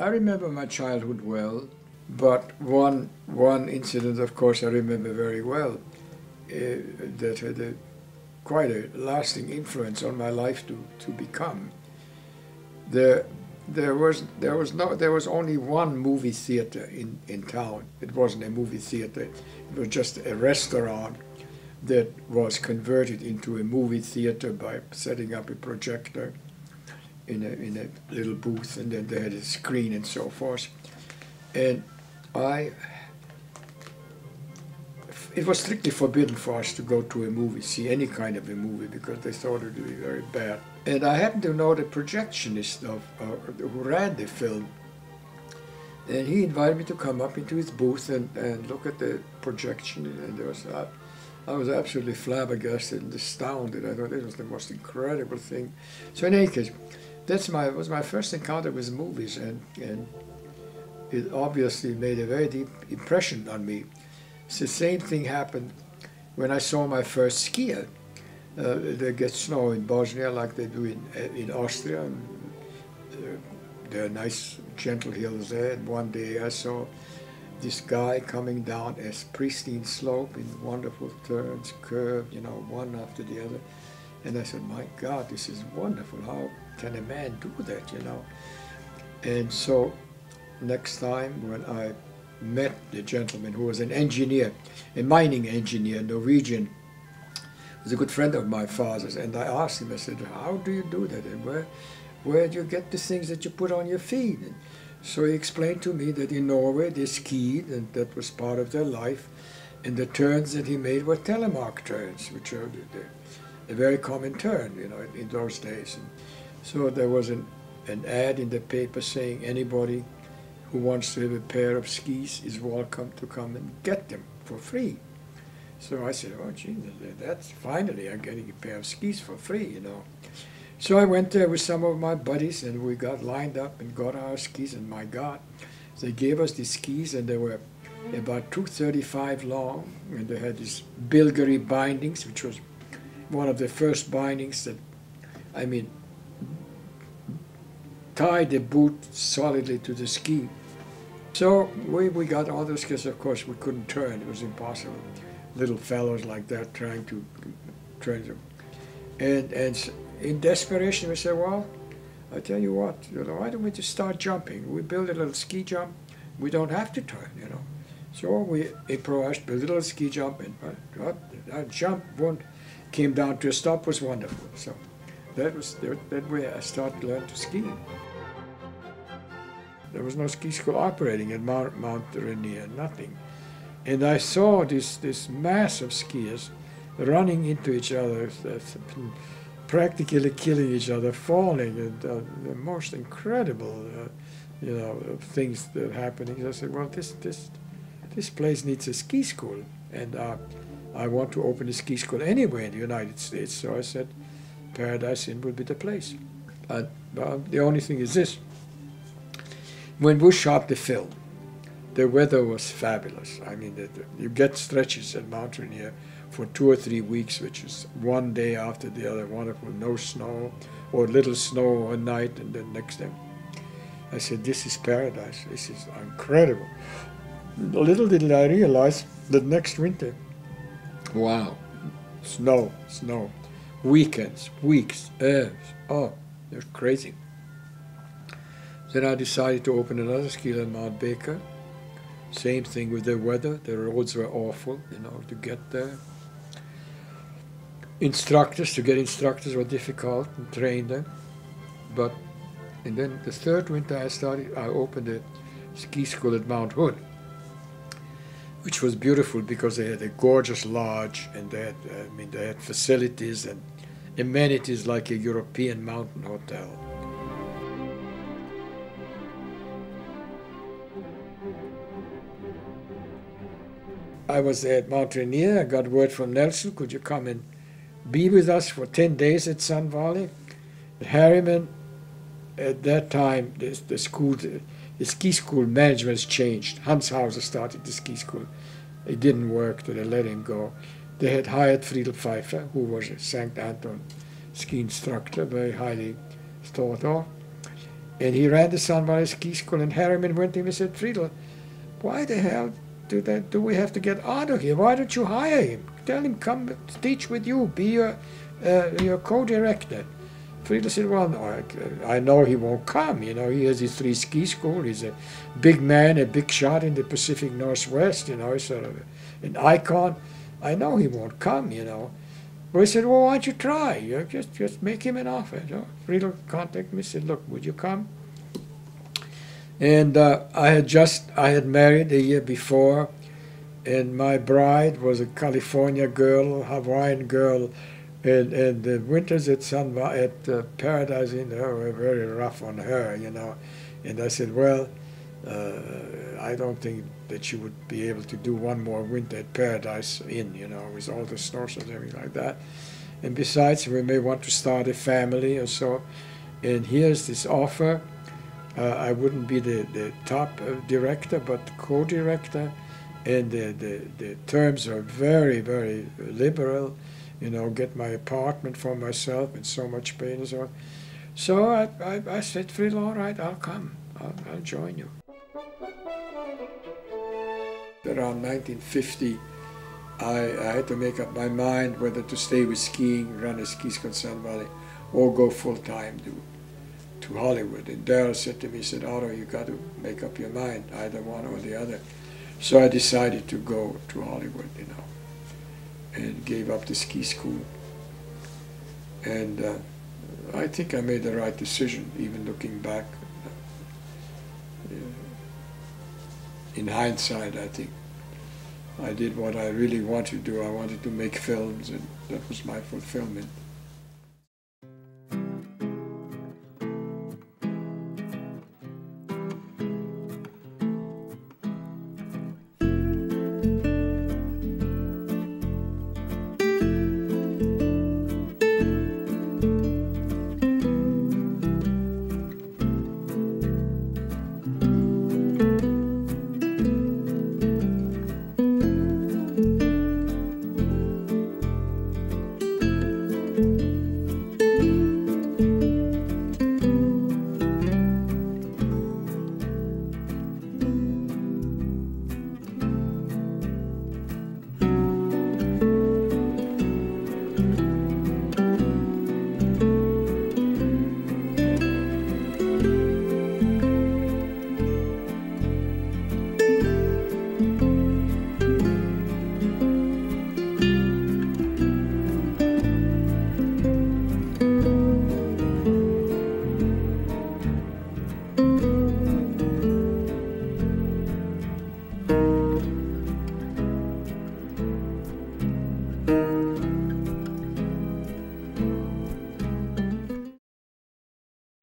I remember my childhood well, but one incident, of course, I remember very well, that had quite a lasting influence on my life to become. There, there was only one movie theater in town. It wasn't a movie theater. It was just a restaurant that was converted into a movie theater by setting up a projector in a little booth, and then they had a screen and so forth. And it was strictly forbidden for us to go to a movie, see any kind of a movie, because they thought it would be very bad. And I happened to know the projectionist who ran the film, and he invited me to come up into his booth and look at the projection, and I was absolutely flabbergasted and astounded. I thought it was the most incredible thing. So in any case, was my first encounter with movies, and it obviously made a very deep impression on me. It's the same thing happened when I saw my first skier. They get snow in Bosnia like they do in Austria. And, there are nice gentle hills there, and one day I saw this guy coming down a pristine slope in wonderful turns, curved, one after the other. And I said, my God, this is wonderful. How can a man do that, And so next time when I met the gentleman who was an engineer, a mining engineer, Norwegian, was a good friend of my father's, and I asked him, I said, how do you do that, and where do you get the things that you put on your feet? And so he explained to me that in Norway they skied, and that was part of their life, and the turns that he made were telemark turns, which are a very common turn, in those days. And so there was an ad in the paper saying anybody who wants to have a pair of skis is welcome to come and get them for free. So I said, oh, gee, that's finally I'm getting a pair of skis for free, So I went there with some of my buddies, and we got lined up and got our skis, and my God, they gave us these skis, and they were about 235 long, and they had these bilgery bindings, which was one of the first bindings that, tied the boot solidly to the ski. So we got all those skis. Of course, we couldn't turn. It was impossible. Little fellows like that trying to turn them. And in desperation, we said, well, I tell you what, why don't we just start jumping? We build a little ski jump. We don't have to turn, So we improvised, built a little ski jump, and I jumped, came down to a stop, was wonderful. So that way I started to learn to ski. There was no ski school operating at Mount Rainier, nothing. And I saw this mass of skiers running into each other, practically killing each other, falling, and the most incredible, things that are happening. I said, well, this place needs a ski school, and I want to open a ski school anywhere in the United States. So I said, Paradise Inn would be the place. The only thing is this. When we shot the film, the weather was fabulous. You get stretches at Mount Rainier for 2 or 3 weeks, which is one day after the other, wonderful, no snow, or little snow one night, and then next day. I said, this is paradise, this is incredible. Little did I realize that next winter, wow, snow, weekends, weeks, they're crazy. Then I decided to open another ski on Mount Baker. Same thing with the weather. The roads were awful, to get there. To get instructors were difficult and train them. And then the third winter I opened a ski school at Mount Hood, which was beautiful because they had a gorgeous lodge, and they had facilities and amenities like a European mountain hotel. I was there at Mount Rainier. I got word from Nelson, could you come and be with us for 10 days at Sun Valley? Harriman, at that time, the ski school management changed. Hans Hauser started the ski school. It didn't work, so they let him go. They had hired Friedel Pfeiffer, who was a St. Anton ski instructor, very highly thought of. And he ran the Sun Valley Ski School, and Harriman went to him and said, Friedel, why the hell do we have to get Otto here? Why don't you hire him? Tell him come teach with you, be your co-director. Friedel said, well, no, I know he won't come, you know, he has his 3 ski school, he's a big man, a big shot in the Pacific Northwest, you know, he's sort of an icon. I know he won't come, you know. But he said, well, why don't you try? You know, just make him an offer. You know? Friedel contacted me and said, look, would you come? And I had married a year before, and my bride was a California girl, Hawaiian girl, and the winters at Paradise Inn were very rough on her, you know. And I said, well, I don't think that she would be able to do one more winter at Paradise Inn, you know, with all the snowstorms and everything like that. And besides, we may want to start a family or so. And here's this offer. I wouldn't be the top director, but co-director. And the terms are very, very liberal. You know, get my apartment for myself and so much pay and so on. So I said, Friedel, all right, I'll come. I'll join you. Around 1950, I had to make up my mind whether to stay with skiing, run a ski school in Sun Valley, or go full-time to Hollywood. And Darrell said to me, he said, Otto, you got to make up your mind, either one or the other. So I decided to go to Hollywood, you know, and gave up the ski school. And I think I made the right decision, even looking back. In hindsight, I think I did what I really wanted to do. I wanted to make films, and that was my fulfillment.